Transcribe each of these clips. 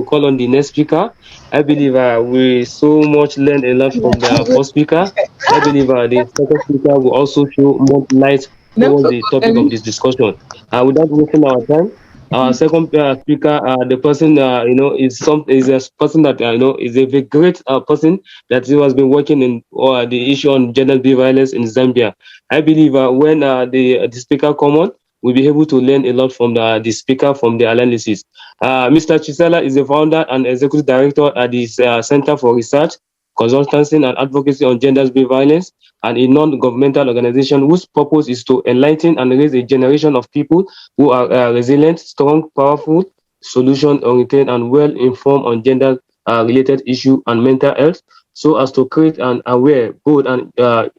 call on the next speaker. I believe we so much learned a lot from the first speaker. I believe the second speaker will also show more light towards the topic of this discussion. Without wasting our time, our second speaker, the person is a person that is a very great person that he has been working in the issue on gender-based violence in Zambia. I believe when the speaker come on, we'll be able to learn a lot from the speaker from the analysis. Mr. Chisala is the founder and executive director at the Center for Research, Consultancy and Advocacy on Gender-Based Violence, and a non-governmental organization whose purpose is to enlighten and raise a generation of people who are resilient, strong, powerful, solution-oriented, and well-informed on gender-related issues and mental health, so as to create an aware, bold, and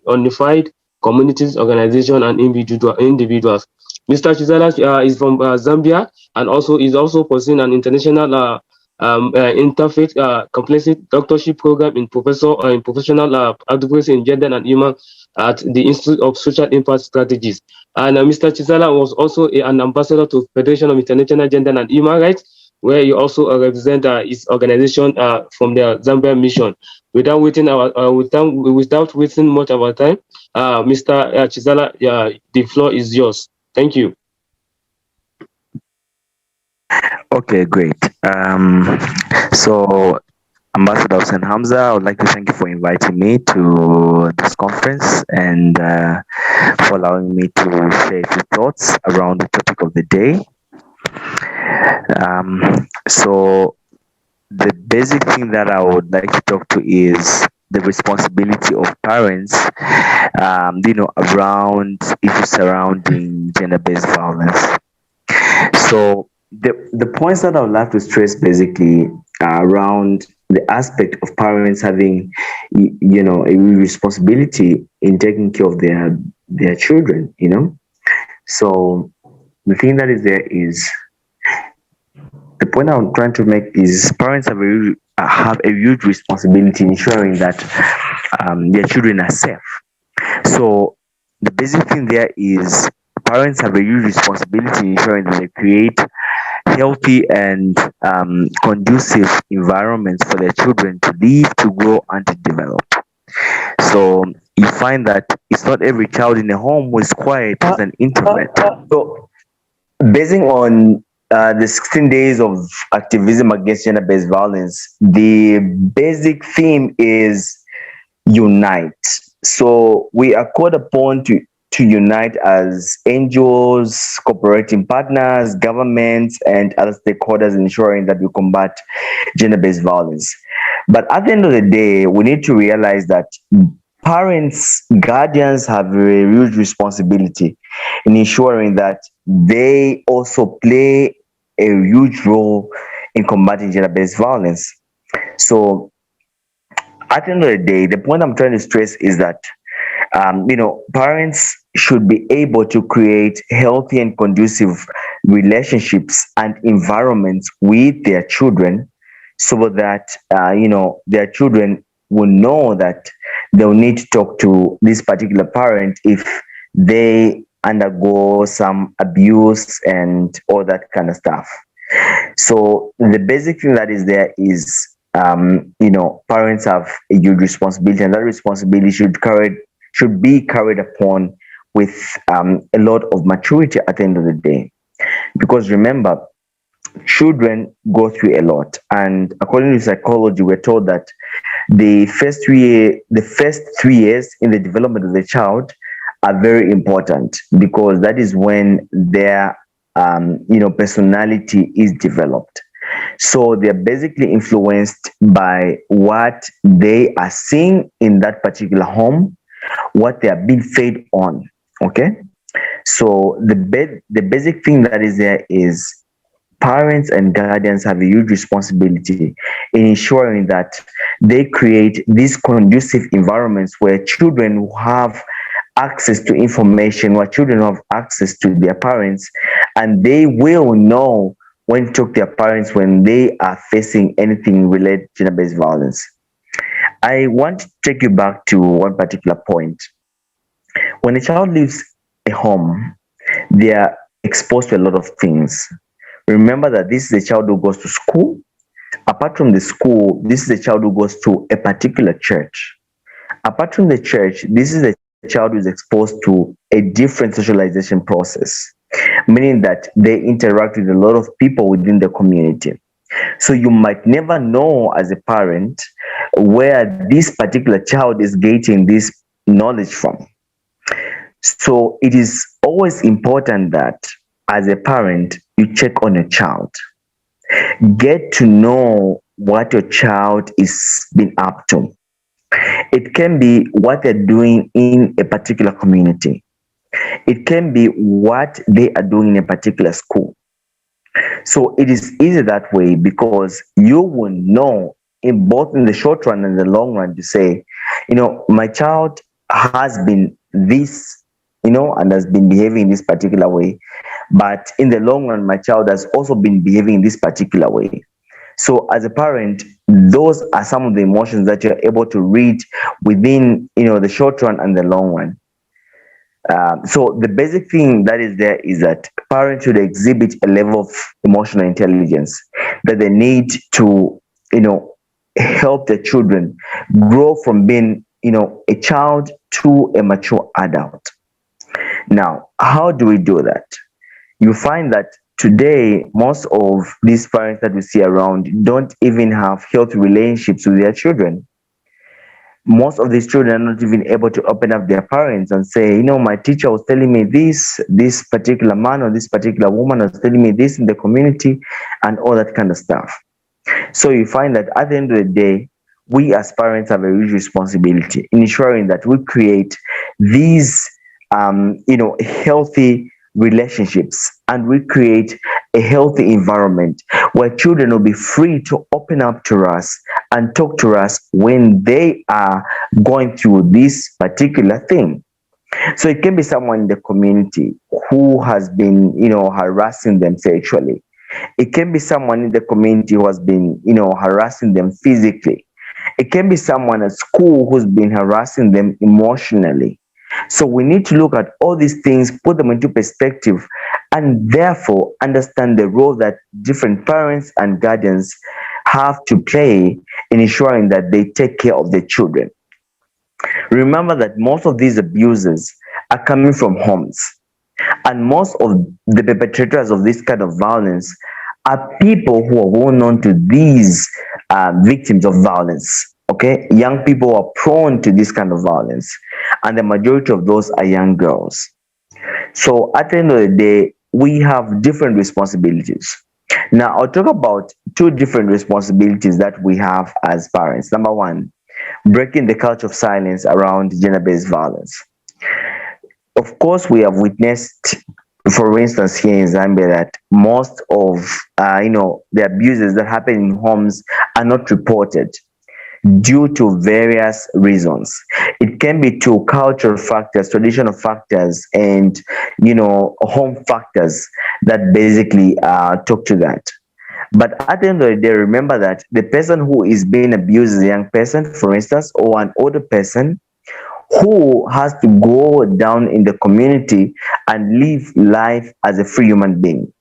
unified communities, organizations, and individuals. Mr. Chisala is from Zambia and also is also pursuing an international interfaith comprehensive doctorship program in professional advocacy in gender and human at the Institute of Social Impact Strategies. And Mr. Chisala was also an ambassador to Federation of International Gender and Human Rights, where he also represent his organization from the Zambia mission. Without wasting much of our time, Mr. Chisala, the floor is yours. Thank you. Okay, great. So Ambassador Hussein Hamza, I would like to thank you for inviting me to this conference and for allowing me to share a few thoughts around the topic of the day. So the basic thing that I would like to talk to is the responsibility of parents, around issues surrounding gender-based violence. So the points that I would like to stress basically are around the aspect of parents having, a responsibility in taking care of their children. So the thing that is there is the point I'm trying to make is parents have a huge responsibility in ensuring that their children are safe. So the basic thing there is parents have a huge responsibility in ensuring that they create healthy and conducive environments for their children to live, to grow, and to develop. So you find that it's not every child in a home who is quiet as an introvert. So basing on the 16 days of activism against gender-based violence, the basic theme is unite. So we are called upon to unite as NGOs, cooperating partners, governments, and other stakeholders, ensuring that we combat gender-based violence. But at the end of the day, we need to realize that parents, guardians have a huge responsibility in ensuring that they also play a huge role in combating gender-based violence. So at the end of the day, the point I'm trying to stress is that parents should be able to create healthy and conducive relationships and environments with their children, so that their children will know that they'll need to talk to this particular parent if they undergo some abuse and all that kind of stuff. So the basic thing that is there is parents have a huge responsibility, and that responsibility should be carried upon with a lot of maturity at the end of the day. Because remember, children go through a lot, and according to psychology, we're told that the first 3 years in the development of the child are very important, because that is when their personality is developed. So they're basically influenced by what they are seeing in that particular home, what they are being fed on. Okay, so the basic thing that is there is parents and guardians have a huge responsibility in ensuring that they create these conducive environments where children will have access to information, where children have access to their parents, and they will know when to talk to their parents when they are facing anything related to gender-based violence. I want to take you back to one particular point. When a child leaves a home, they are exposed to a lot of things. Remember that this is a child who goes to school, Apart from the school, this is a child who goes to a particular church. Apart from the church, this is a child who is exposed to a different socialization process, meaning that they interact with a lot of people within the community. So you might never know as a parent where this particular child is getting this knowledge from. So it is always important that as a parent, you check on your child. Get to know what your child is been up to. It can be what they're doing in a particular community. It can be what they are doing in a particular school. So it is easy that way because you will know in both in the short run and the long run to say, my child has been this, and has been behaving in this particular way. But in the long run, my child has also been behaving in this particular way. So as a parent, those are some of the emotions that you're able to read within, the short run and the long run. So the basic thing that is there is that parents should exhibit a level of emotional intelligence that they need to, help their children grow from being, a child to a mature adult. Now, how do we do that? You find that today most of these parents that we see around don't even have healthy relationships with their children. Most of these children are not even able to open up their parents and say, my teacher was telling me this particular man or this particular woman was telling me this in the community, and all that kind of stuff. So you find that at the end of the day, we as parents have a huge responsibility in ensuring that we create these, healthy relationships, and we create a healthy environment where children will be free to open up to us and talk to us when they are going through this particular thing. So it can be someone in the community who has been, harassing them sexually. It can be someone in the community who has been, harassing them physically. It can be someone at school who's been harassing them emotionally. So we need to look at all these things, put them into perspective, and therefore understand the role that different parents and guardians have to play in ensuring that they take care of their children. Remember that most of these abuses are coming from homes, and most of the perpetrators of this kind of violence are people who are well known to these victims of violence. Okay, young people are prone to this kind of violence, and the majority of those are young girls. So at the end of the day, we have different responsibilities. Now, I'll talk about two different responsibilities that we have as parents. Number one, breaking the culture of silence around gender based violence. Of course, we have witnessed, for instance, here in Zambia, that most of the abuses that happen in homes are not reported due to various reasons. It can be to cultural factors, traditional factors, and home factors that basically talk to that. But at the end of the day, remember that the person who is being abused is a young person, for instance, or an older person who has to go down in the community and live life as a free human being.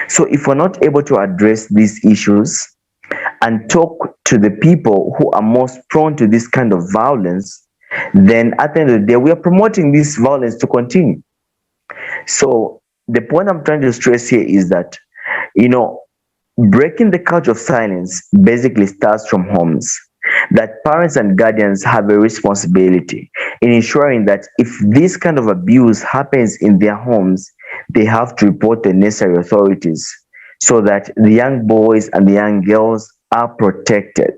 So if we're not able to address these issues and talk to the people who are most prone to this kind of violence, then at the end of the day, we are promoting this violence to continue. So the point I'm trying to stress here is that, you know, breaking the culture of silence basically starts from homes. That parents and guardians have a responsibility in ensuring that if this kind of abuse happens in their homes, they have to report the necessary authorities so that the young boys and the young girls are protected,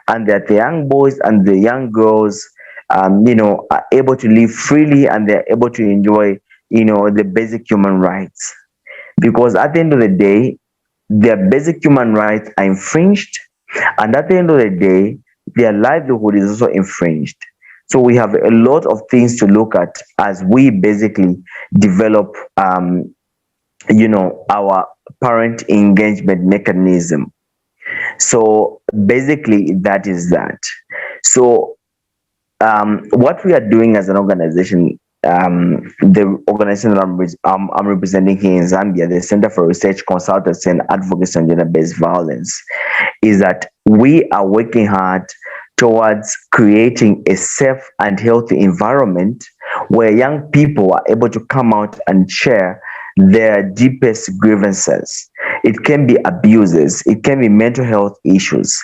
and that the young boys and the young girls, are able to live freely and they're able to enjoy, the basic human rights. Because at the end of the day, their basic human rights are infringed, and at the end of the day, their livelihood is also infringed. So we have a lot of things to look at as we basically develop, our parent engagement mechanism. So basically, that is that. So what we are doing as an organization the organization that I'm representing here in Zambia, the Center for Research Consultancy and Advocacy on Gender-Based Violence, is that we are working hard towards creating a safe and healthy environment where young people are able to come out and share their deepest grievances. It can be abuses, it can be mental health issues.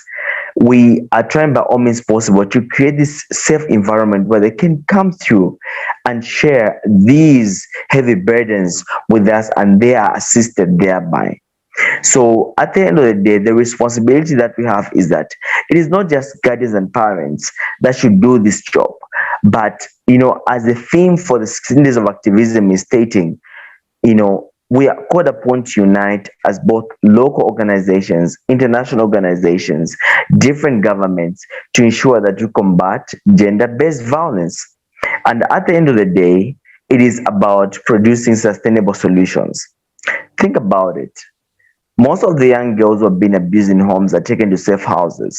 We are trying by all means possible to create this safe environment where they can come through and share these heavy burdens with us, and they are assisted thereby. So at the end of the day, the responsibility that we have is that it is not just guardians and parents that should do this job, but as the theme for the 16 days of activism is stating, we are called upon to unite as both local organizations, international organizations, different governments to ensure that we combat gender-based violence. And at the end of the day, it is about producing sustainable solutions. Think about it. Most of the young girls who have been abused in homes are taken to safe houses.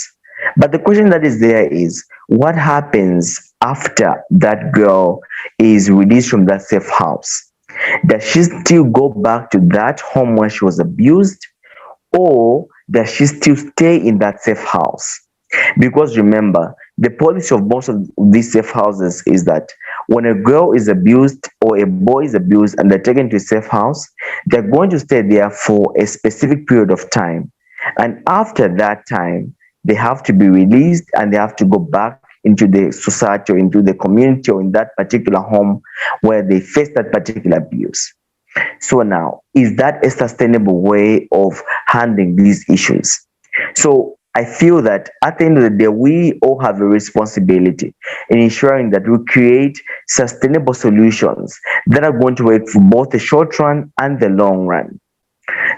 But the question that is there is, what happens after that girl is released from that safe house? Does she still go back to that home where she was abused, or does she still stay in that safe house? Because remember, the policy of most of these safe houses is that when a girl is abused or a boy is abused and they're taken to a safe house, they're going to stay there for a specific period of time. And after that time, they have to be released and they have to go back into the society or into the community or in that particular home where they face that particular abuse. So now, is that a sustainable way of handling these issues? So I feel that at the end of the day, we all have a responsibility in ensuring that we create sustainable solutions that are going to work for both the short run and the long run.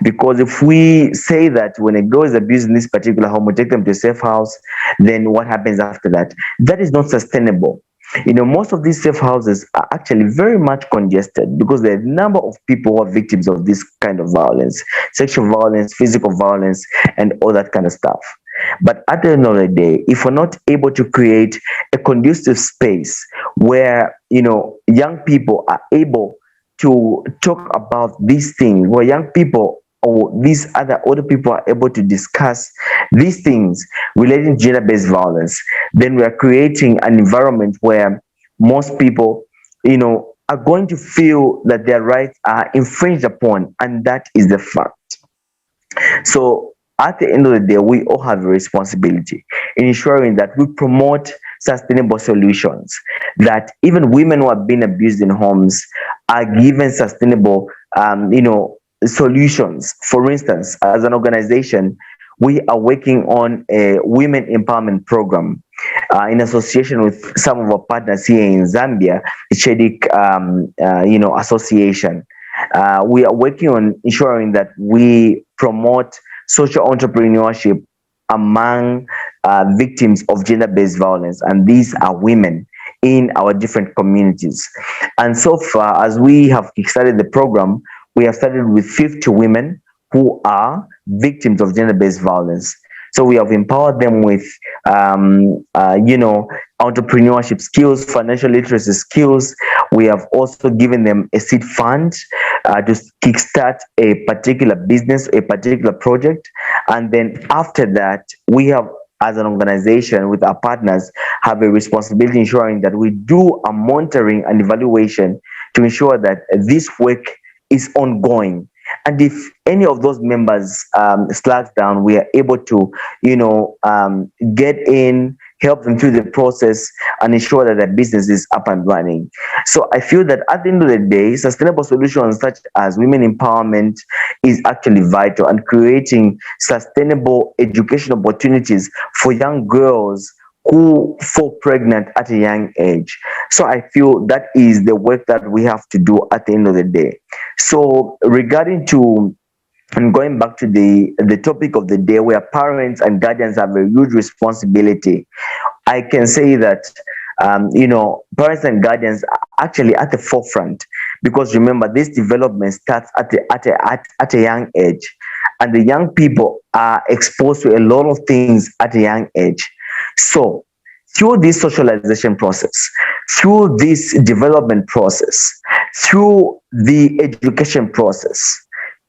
Because if we say that when a girl is abused in this particular home, we take them to a safe house, then what happens after that? That is not sustainable. Most of these safe houses are actually very much congested because there are a number of people who are victims of this kind of violence, sexual violence, physical violence, and all that kind of stuff. But at the end of the day, if we're not able to create a conducive space where, young people are able to talk about these things, where young people or these other older people are able to discuss these things relating to gender-based violence, then we are creating an environment where most people, are going to feel that their rights are infringed upon, and that is the fact. So at the end of the day, we all have a responsibility in ensuring that we promote sustainable solutions, that even women who have been abused in homes are given sustainable, solutions. For instance, as an organization, we are working on a women empowerment program in association with some of our partners here in Zambia, the CHEDIC, association. We are working on ensuring that we promote social entrepreneurship among victims of gender-based violence, and these are women in our different communities. And so far, as we have started the program, we have started with 50 women who are victims of gender-based violence. So we have empowered them with, entrepreneurship skills, financial literacy skills. We have also given them a seed fund to kickstart a particular business, a particular project. And then after that, we have, as an organization with our partners, have a responsibility ensuring that we do a monitoring and evaluation to ensure that this work is ongoing. And if any of those members slacks down, we are able to, get in, help them through the process, and ensure that their business is up and running. So I feel that at the end of the day, sustainable solutions such as women empowerment is actually vital, and creating sustainable education opportunities for young girls who fall pregnant at a young age. So I feel that is the work that we have to do at the end of the day. So regarding to, and going back to the topic of the day, where parents and guardians have a huge responsibility, I can say that parents and guardians are actually at the forefront, because remember, this development starts at a young age, and the young people are exposed to a lot of things at a young age. So through this socialization process, through this development process, through the education process,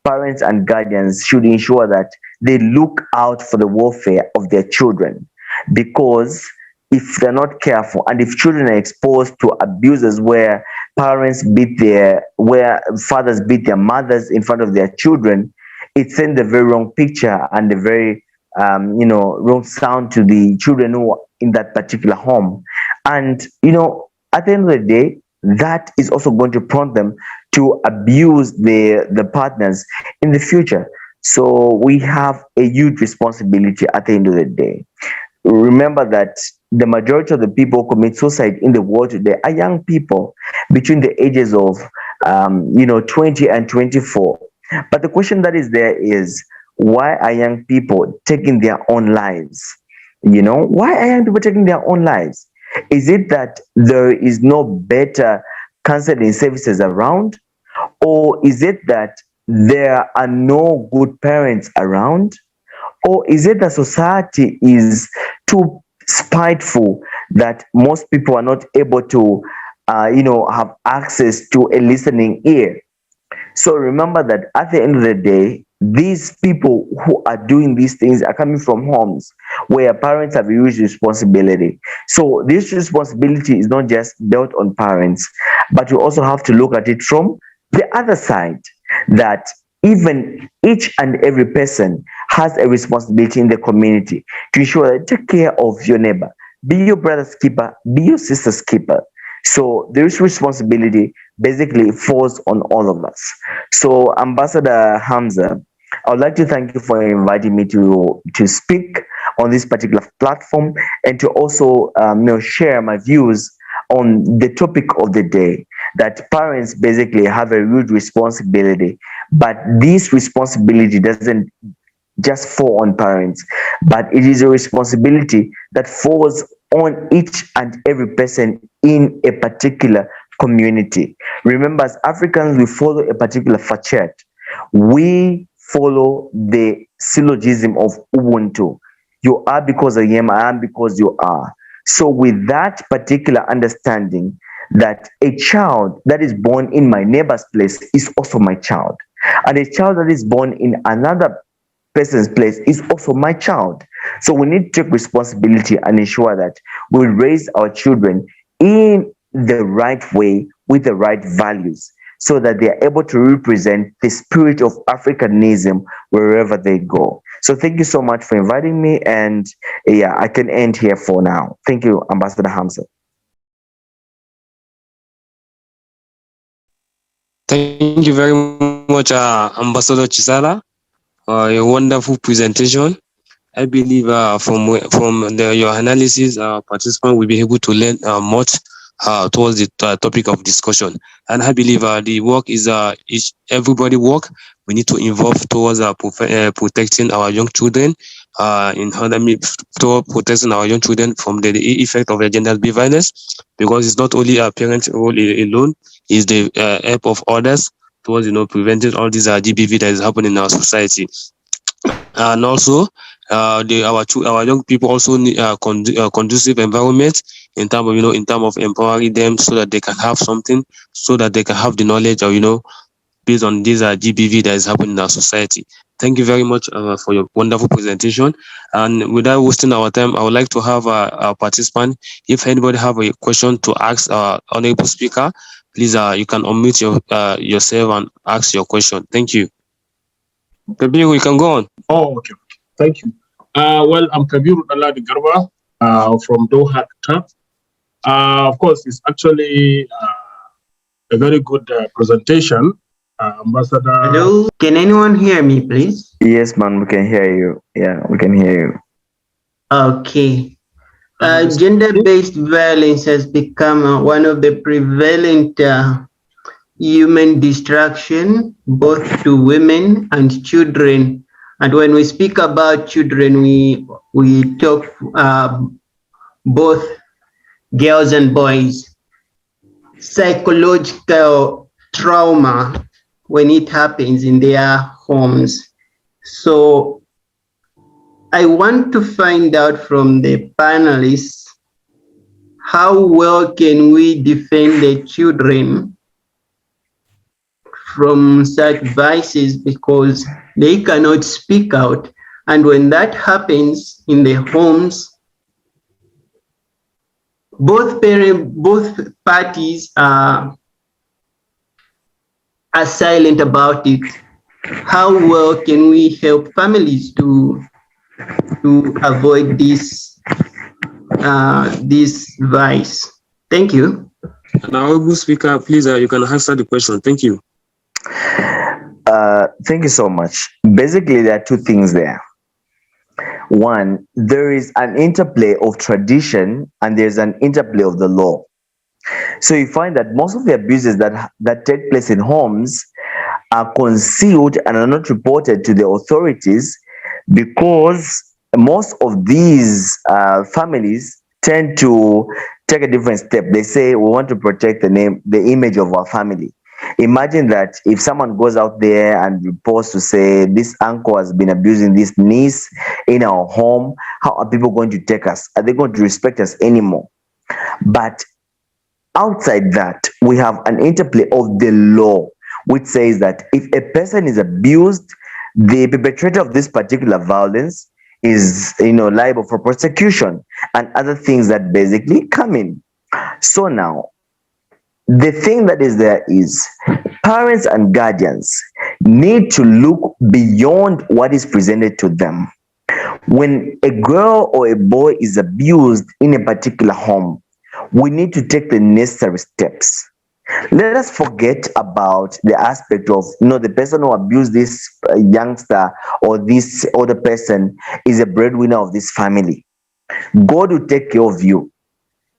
parents and guardians should ensure that they look out for the welfare of their children, because if they're not careful and if children are exposed to abuses where where fathers beat their mothers in front of their children, it sends a very wrong picture and a very wrong sound to the children who are in that particular home. And at the end of the day, that is also going to prompt them to abuse the partners in the future. So we have a huge responsibility at the end of the day. Remember that the majority of the people who commit suicide in the world today are young people between the ages of 20 and 24. But the question that is there is, why are young people taking their own lives? Why are young people taking their own lives? Is it that there is no better counseling services around? Or is it that there are no good parents around? Or is it that society is too spiteful that most people are not able to, have access to a listening ear? So remember that at the end of the day, these people who are doing these things are coming from homes where parents have a huge responsibility. So this responsibility is not just built on parents, but you also have to look at it from the other side, that even each and every person has a responsibility in the community to ensure that take care of your neighbor. Be your brother's keeper, be your sister's keeper. So this responsibility basically falls on all of us. So Ambassador Hamza, I would like to thank you for inviting me to speak on this particular platform and to also share my views on the topic of the day, that parents basically have a huge responsibility, but this responsibility doesn't just fall on parents, but it is a responsibility that falls on each and every person in a particular community. Remember, as Africans, we follow a particular facet. We follow the syllogism of Ubuntu. You are because I am because you are. So, with that particular understanding, that a child that is born in my neighbor's place is also my child, and a child that is born in another person's place is also my child. So we need to take responsibility and ensure that we raise our children in the right way with the right values, so that they are able to represent the spirit of Africanism wherever they go. So thank you so much for inviting me, and yeah, I can end here for now. Thank you, Ambassador Hamza. Thank you very much, Ambassador Chisala, for a wonderful presentation. I believe from your analysis, participants will be able to learn much towards the topic of discussion. And I believe the work is everybody work. We need to involve towards protecting our young children, in order toward protecting our young children from the effect of gender-based violence, because it's not only a parent role alone, it's the help of others towards preventing all these GBV that is happening in our society. And also our young people also need conducive environment in terms of empowering them, so that they can have something, so that they can have the knowledge of based on this GBV that is happening in our society. Thank you very much for your wonderful presentation. And without wasting our time, I would like to have our participant, if anybody have a question to ask our honorable speaker, please you can unmute yourself and ask your question. Thank you. Kabir, we can go on. Oh, okay. Thank you. Well, I'm Kabir Aladi Garba from Doha, Qatar. Of course, it's actually a very good presentation, Ambassador. Hello, can anyone hear me, please? Yes, man, we can hear you. Yeah, we can hear you. Okay. Gender-based violence has become one of the prevalent human destruction, both to women and children. And when we speak about children, we talk both girls and boys. Psychological trauma when it happens in their homes. So I want to find out from the panelists how well can we defend the children from such vices because they cannot speak out? And when that happens in the homes, both parties are silent about it. How well can we help families to avoid this vice? Thank you. Honorable Speaker, please, you can answer the question. Thank you. Thank you so much. Basically, there are two things there. One, there is an interplay of tradition and there's an interplay of the law. So you find that most of the abuses that take place in homes are concealed and are not reported to the authorities because most of these families tend to take a different step. They say, we want to protect the image of our family. Imagine that if someone goes out there and reports to say this uncle has been abusing this niece in our home, how are people going to take us? Are they going to respect us anymore? But outside that, we have an interplay of the law, which says that if a person is abused, the perpetrator of this particular violence is, liable for prosecution and other things that basically come in. So now, the thing that is there is parents and guardians need to look beyond what is presented to them. When a girl or a boy is abused in a particular home, we need to take the necessary steps. Let us forget about the aspect of, the person who abused this youngster or this other person is a breadwinner of this family. God will take care of you.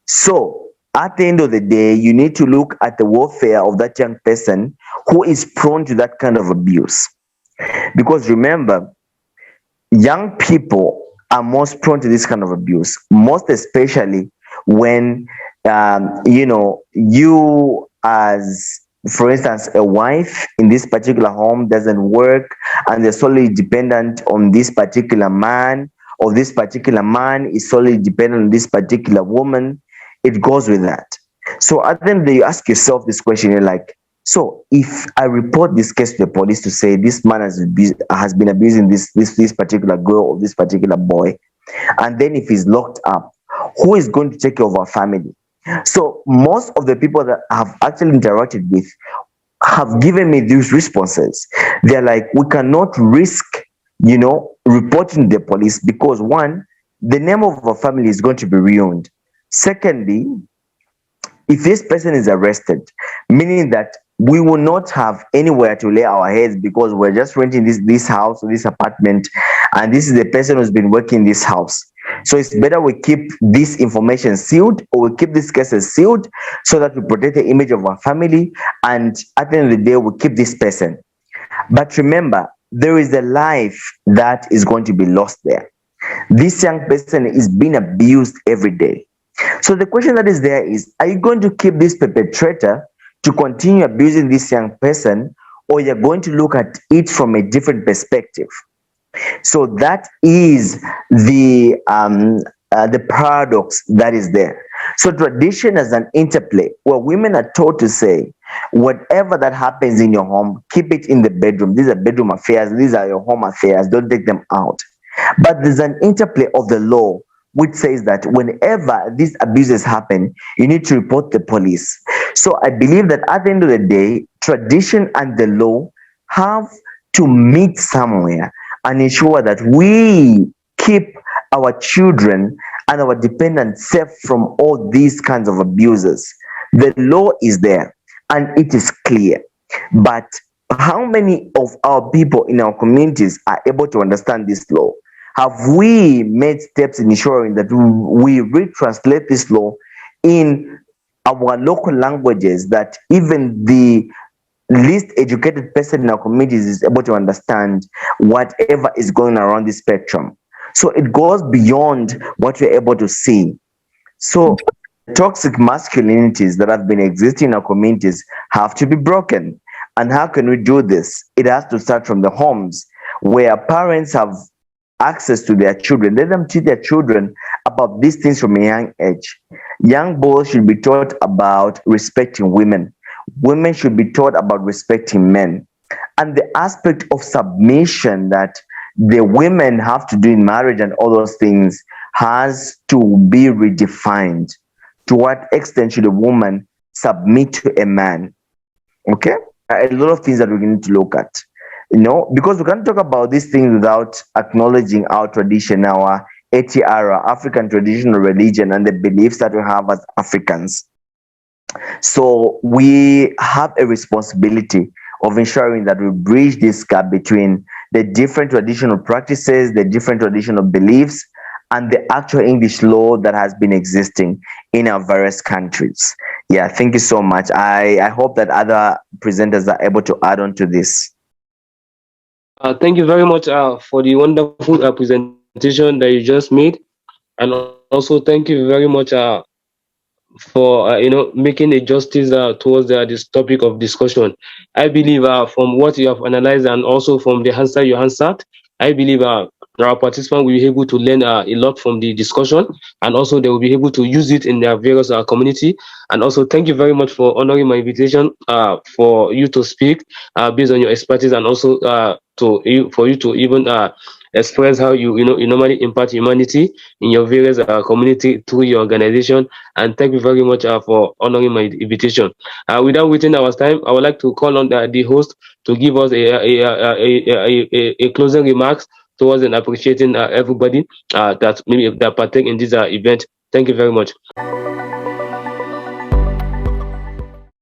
So, at the end of the day, you need to look at the welfare of that young person who is prone to that kind of abuse. Because remember, young people are most prone to this kind of abuse, most especially when you as, for instance, a wife in this particular home doesn't work and they're solely dependent on this particular man, or this particular man is solely dependent on this particular woman. It goes with that. So at the end, you ask yourself this question, you're like, so if I report this case to the police to say this man has been abusing this particular girl or this particular boy, and then if he's locked up, who is going to take care of our family? So most of the people that I've actually interacted with have given me these responses. They're like, we cannot risk, reporting the police because one, the name of our family is going to be ruined. Secondly, if this person is arrested, meaning that we will not have anywhere to lay our heads because we're just renting this house or this apartment, and this is the person who's been working in this house. So it's better we keep this information sealed, or we keep these cases sealed so that we protect the image of our family, and at the end of the day, we keep this person. But remember, there is a life that is going to be lost there. This young person is being abused every day. So the question that is there is, are you going to keep this perpetrator to continue abusing this young person, or you're going to look at it from a different perspective? So that is the paradox that is there. So tradition has an interplay where women are taught to say, whatever that happens in your home, keep it in the bedroom. These are bedroom affairs. These are your home affairs. Don't take them out. But there's an interplay of the law which says that whenever these abuses happen, you need to report the police. So I believe that at the end of the day, tradition and the law have to meet somewhere and ensure that we keep our children and our dependents safe from all these kinds of abuses. The law is there and it is clear. But how many of our people in our communities are able to understand this law? Have we made steps in ensuring that we retranslate this law in our local languages, that even the least educated person in our communities is able to understand whatever is going around the spectrum? So it goes beyond what we're able to see. So toxic masculinities that have been existing in our communities have to be broken. And how can we do this? It has to start from the homes where parents have access to their children. Let them teach their children about about these things from a young age. Young boys should be taught about respecting women. Women should be taught about respecting men. And the aspect of submission that the women have to do in marriage and all those things has to be redefined. To what extent should a woman submit to a man? Okay, a lot of things that we need to look at, because we can't talk about these things without acknowledging our tradition, our ATR, our African traditional religion, and the beliefs that we have as Africans. So we have a responsibility of ensuring that we bridge this gap between the different traditional practices, the different traditional beliefs, and the actual English law that has been existing in our various countries. Yeah, thank you so much. I hope that other presenters are able to add on to this. Thank you very much for the wonderful presentation that you just made, and also thank you very much for making a justice towards this topic of discussion. I believe from what you have analyzed and also from the answer you answered, I believe our participants will be able to learn a lot from the discussion, and also they will be able to use it in their various community. And also thank you very much for honoring my invitation for you to speak based on your expertise, and also for you to even express how you normally impact humanity in your various community through your organization. And thank you very much for honoring my invitation. Without wasting our time, I would like to call on the host to give us a closing remarks towards and appreciating everybody that maybe that partake in this event. Thank you very much.